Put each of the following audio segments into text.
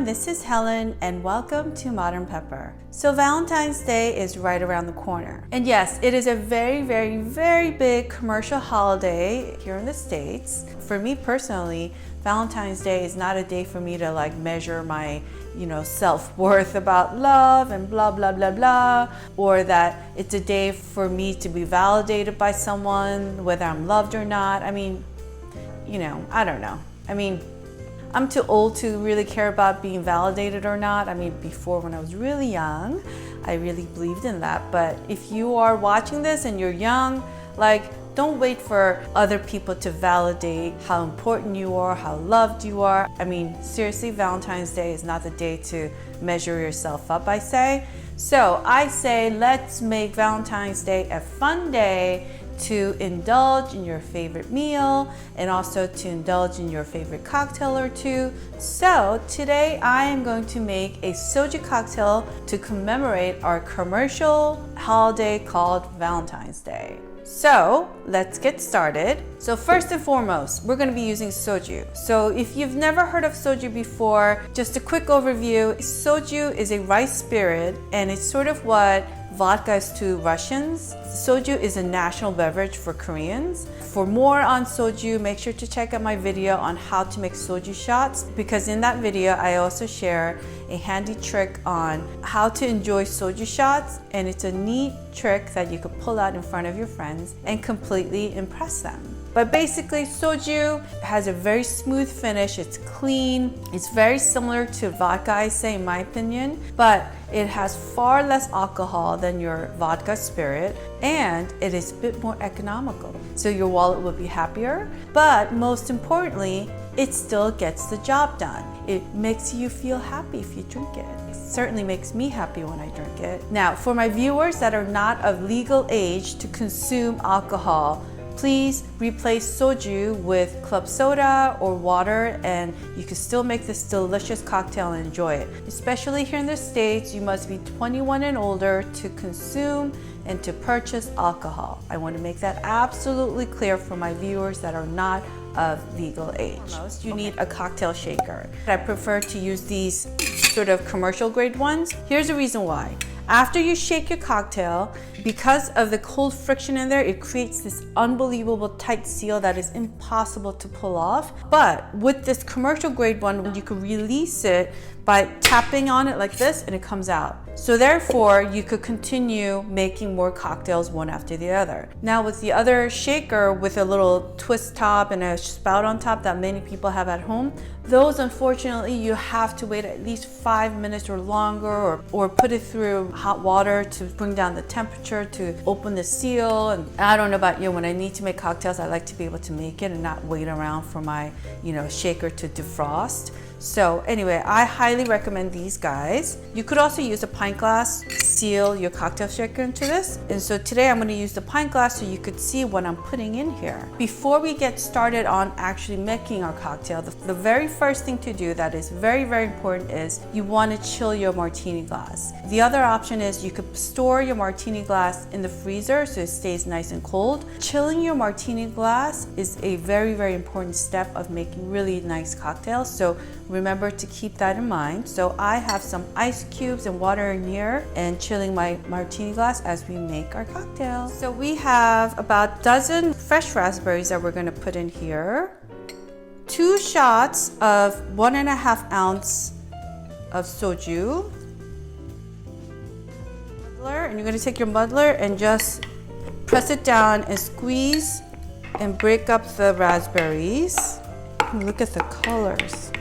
everyone, this is Helen and welcome to Modern Pepper. So Valentine's Day is right around the corner. And yes, it is a very, very, very big commercial holiday here in the States. For me personally, Valentine's Day is not a day for me to like measure my, self-worth about love and blah, blah, blah, blah, or that it's a day for me to be validated by someone, whether I'm loved or not. I mean, I don't know. I'm too old to really care about being validated or not. Before when I was really young, I really believed in that. But if you are watching this and you're young, don't wait for other people to validate how important you are, how loved you are. Seriously, Valentine's Day is not the day to measure yourself up, I say. So I say, let's make Valentine's Day a fun day to indulge in your favorite meal and also to indulge in your favorite cocktail or two. So today I am going to make a soju cocktail to commemorate our commercial holiday called Valentine's Day. So let's get started. So first and foremost, we're going to be using soju. So if you've never heard of soju before, just a quick overview. Soju is a rice spirit and it's sort of what vodka is to Russians. Soju is a national beverage for Koreans. For more on soju, make sure to check out my video on how to make soju shots, because in that video I also share a handy trick on how to enjoy soju shots, and it's a neat trick that you could pull out in front of your friends and completely impress them. But basically, soju has a very smooth finish. It's clean. It's very similar to vodka, I say, in my opinion, but it has far less alcohol than your vodka spirit, and it is a bit more economical. So your wallet will be happier, but most importantly, it still gets the job done. It makes you feel happy if you drink it. It certainly makes me happy when I drink it. Now, for my viewers that are not of legal age to consume alcohol, please replace soju with club soda or water, and you can still make this delicious cocktail and enjoy it. Especially here in the States, you must be 21 and older to consume and to purchase alcohol. I want to make that absolutely clear for my viewers that are not of legal age. You need a cocktail shaker. I prefer to use these sort of commercial grade ones. Here's the reason why. After you shake your cocktail, because of the cold friction in there, it creates this unbelievable tight seal that is impossible to pull off. But with this commercial grade one, you can release it by tapping on it like this and it comes out. So therefore, you could continue making more cocktails one after the other. Now with the other shaker with a little twist top and a spout on top that many people have at home, those unfortunately you have to wait at least 5 minutes or longer, or put it through hot water to bring down the temperature to open the seal. And I don't know about you, when I need to make cocktails, I like to be able to make it and not wait around for my shaker to defrost. So anyway, I highly recommend these guys. You could also use a pint glass, seal your cocktail shaker into this. And so today I'm going to use the pint glass so you could see what I'm putting in here. Before we get started on actually making our cocktail, the very first thing to do that is very, very important is you want to chill your martini glass. The other option is you could store your martini glass in the freezer so it stays nice and cold. Chilling your martini glass is a very, very important step of making really nice cocktails. So remember to keep that in mind. So I have some ice cubes and water in here and chilling my martini glass as we make our cocktail. So we have about a dozen fresh raspberries that we're going to put in here. 2 shots of 1.5 ounce of soju. And you're going to take your muddler and just press it down and squeeze and break up the raspberries. Look at the colors.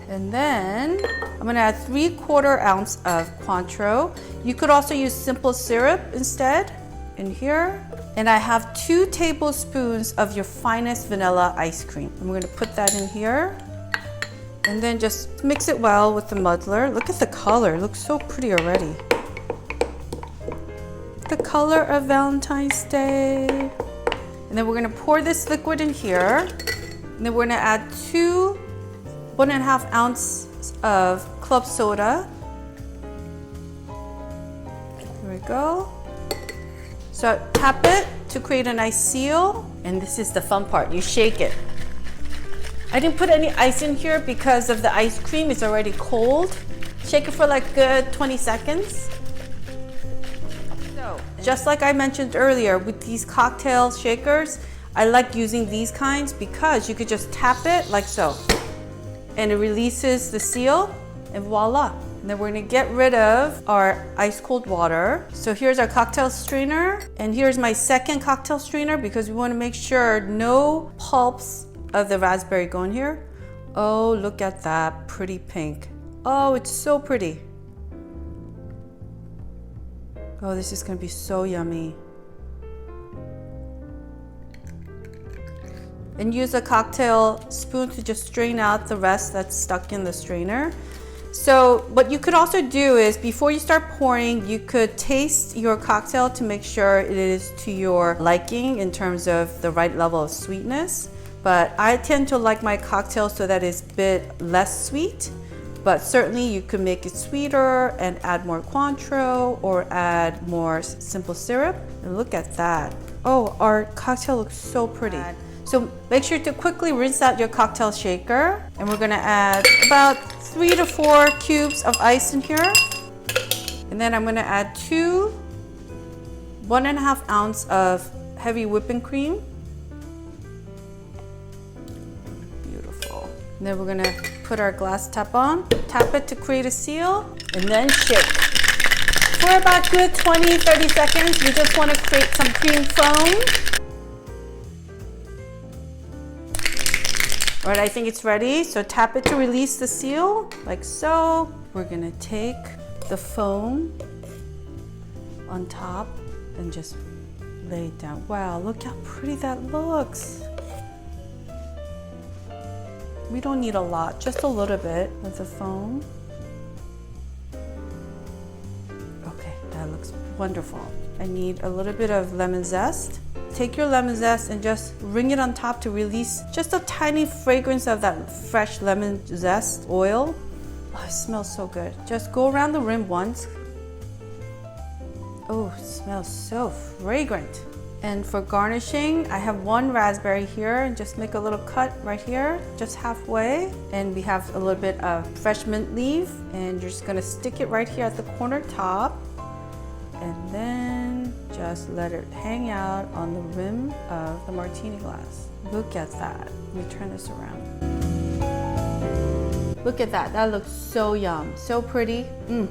And then I'm going to add 3/4 ounce of Cointreau. You could also use simple syrup instead in here. And I have 2 tablespoons of your finest vanilla ice cream. I'm going to put that in here. And then just mix it well with the muddler. Look at the color, it looks so pretty already. The color of Valentine's Day. And then we're going to pour this liquid in here. And then we're going to add 1.5 ounces of club soda. There we go. So tap it to create a nice seal. And this is the fun part, you shake it. I didn't put any ice in here because of the ice cream. It's already cold. Shake it for like good 20 seconds. So, just like I mentioned earlier, with these cocktail shakers, I like using these kinds because you could just tap it like so. And it releases the seal, and voila. And then we're gonna get rid of our ice cold water. So here's our cocktail strainer, and here's my second cocktail strainer because we wanna make sure no pulps of the raspberry go in here. Oh, look at that pretty pink. Oh, it's so pretty. Oh, this is gonna be so yummy. And use a cocktail spoon to just strain out the rest that's stuck in the strainer. So what you could also do is before you start pouring, you could taste your cocktail to make sure it is to your liking in terms of the right level of sweetness. But I tend to like my cocktail so that it's a bit less sweet, but certainly you could make it sweeter and add more Cointreau or add more simple syrup. And look at that. Oh, our cocktail looks so pretty. So make sure to quickly rinse out your cocktail shaker, and we're gonna add about 3 to 4 cubes of ice in here. And then I'm gonna add 1.5 ounces of heavy whipping cream. Beautiful. And then we're gonna put our glass top on, tap it to create a seal, and then shake. For about good 20-30 seconds, you just wanna create some cream foam. All right, I think it's ready. So tap it to release the seal, like so. We're gonna take the foam on top and just lay it down. Wow, look how pretty that looks. We don't need a lot, just a little bit of the foam. Okay, that looks wonderful. I need a little bit of lemon zest. Take your lemon zest and just wring it on top to release just a tiny fragrance of that fresh lemon zest oil. Oh, it smells so good. Just go around the rim once. Oh, it smells so fragrant. And for garnishing, I have 1 raspberry here, and just make a little cut right here, just halfway. And we have a little bit of fresh mint leaf, and you're just gonna stick it right here at the corner top. And then just let it hang out on the rim of the martini glass. Look at that. Let me turn this around. Look at that. That looks so yum, so pretty. I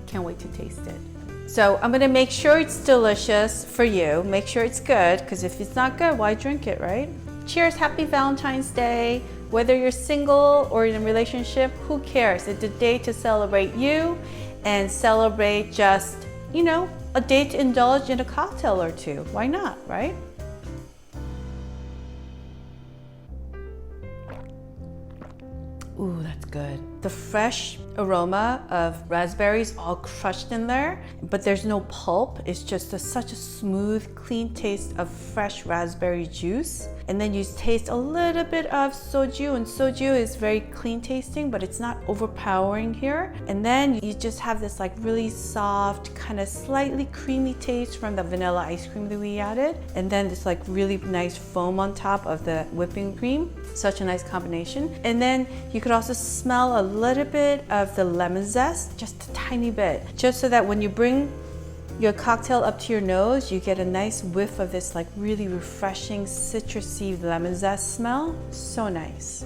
can't wait to taste it. So I'm gonna make sure it's delicious for you. Make sure it's good, because if it's not good, why drink it, right? Cheers, happy Valentine's Day. Whether you're single or in a relationship, who cares? It's a day to celebrate you and celebrate just, you know, a day to indulge in a cocktail or two. Why not, right? Ooh, that's good. The fresh aroma of raspberries all crushed in there, but there's no pulp. It's just such a smooth, clean taste of fresh raspberry juice. And then you taste a little bit of soju, and soju is very clean tasting, but it's not overpowering here. And then you just have this like really soft, kind of slightly creamy taste from the vanilla ice cream that we added. And then this like really nice foam on top of the whipping cream. Such a nice combination. And then you could also smell a little bit of the lemon zest, just a tiny bit, just so that when you bring your cocktail up to your nose, you get a nice whiff of this like really refreshing citrusy lemon zest smell. So nice.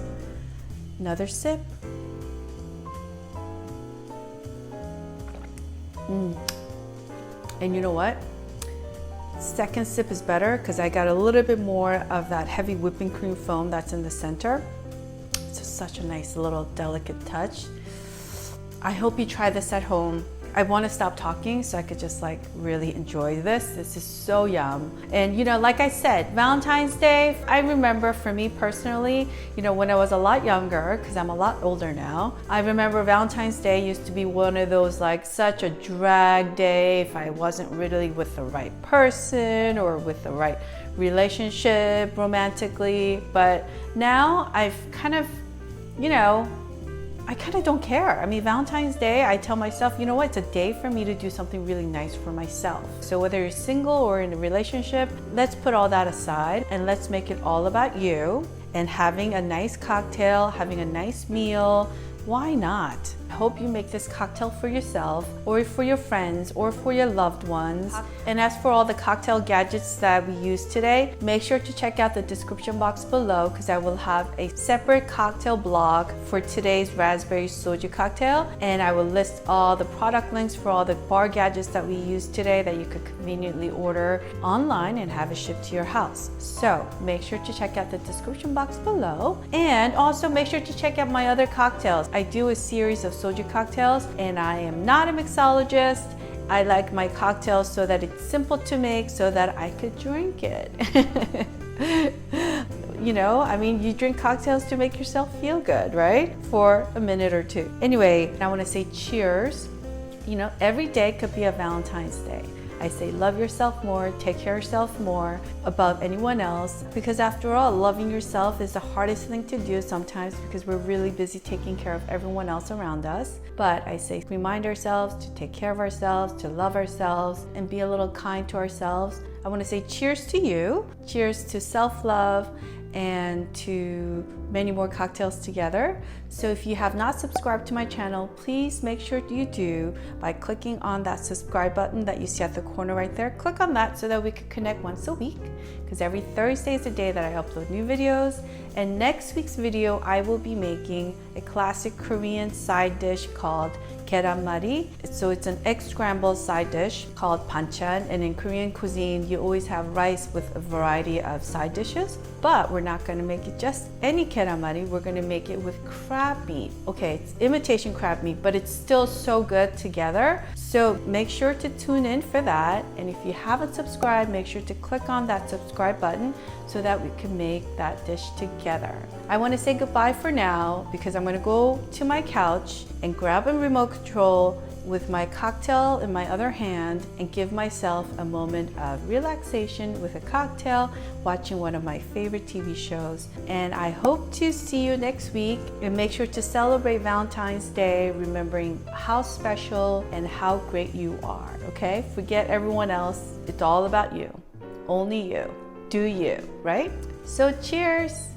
Another sip. And you know what? Second sip is better because I got a little bit more of that heavy whipping cream foam that's in the center. It's just such a nice little delicate touch. I hope you try this at home. I want to stop talking so I could just like really enjoy this. This is so yum. And you know, like I said, Valentine's Day, I remember for me personally, you know, when I was a lot younger, because I'm a lot older now, I remember Valentine's Day used to be one of those like such a drag day if I wasn't really with the right person or with the right relationship romantically. But now I've kind of, you know, I kind of don't care. I mean, Valentine's Day, I tell myself, you know what, it's a day for me to do something really nice for myself. So whether you're single or in a relationship, let's put all that aside and let's make it all about you. and having a nice cocktail, having a nice meal. Why not? I hope you make this cocktail for yourself or for your friends or for your loved ones. And as for all the cocktail gadgets that we use today, make sure to check out the description box below because I will have a separate cocktail blog for today's Raspberry Soju cocktail, and I will list all the product links for all the bar gadgets that we use today that you could conveniently order online and have it shipped to your house. So make sure to check out the description box below, and also make sure to check out my other cocktails. I do a series of soju cocktails, and I am not a mixologist. I like my cocktails so that it's simple to make so that I could drink it. You know, I mean, you drink cocktails to make yourself feel good, right? For a minute or two. Anyway, I want to say cheers. You know, every day could be a Valentine's Day. I say love yourself more, take care of yourself more above anyone else, because after all, loving yourself is the hardest thing to do sometimes because we're really busy taking care of everyone else around us. But I say remind ourselves to take care of ourselves, to love ourselves, and be a little kind to ourselves. I want to say cheers to you, cheers to self-love, and to many more cocktails together. So if you have not subscribed to my channel, please make sure you do by clicking on that subscribe button that you see at the corner right there. Click on that so that we can connect once a week, because every Thursday is the day that I upload new videos. And next week's video, I will be making a classic Korean side dish called keramari. So it's an egg scrambled side dish called banchan, and in Korean cuisine you always have rice with a variety of side dishes, but we're not going to make it just any keramari. We're going to make it with crab meat. Okay, it's imitation crab meat, but it's still so good together. So make sure to tune in for that, and if you haven't subscribed, make sure to click on that subscribe button so that we can make that dish together. I want to say goodbye for now because I'm going to go to my couch and grab a remote control with my cocktail in my other hand and give myself a moment of relaxation with a cocktail, watching one of my favorite TV shows. And I hope to see you next week, and make sure to celebrate Valentine's Day, remembering how special and how great you are, okay? Forget everyone else. It's all about you. Only you. Do you, right? So cheers!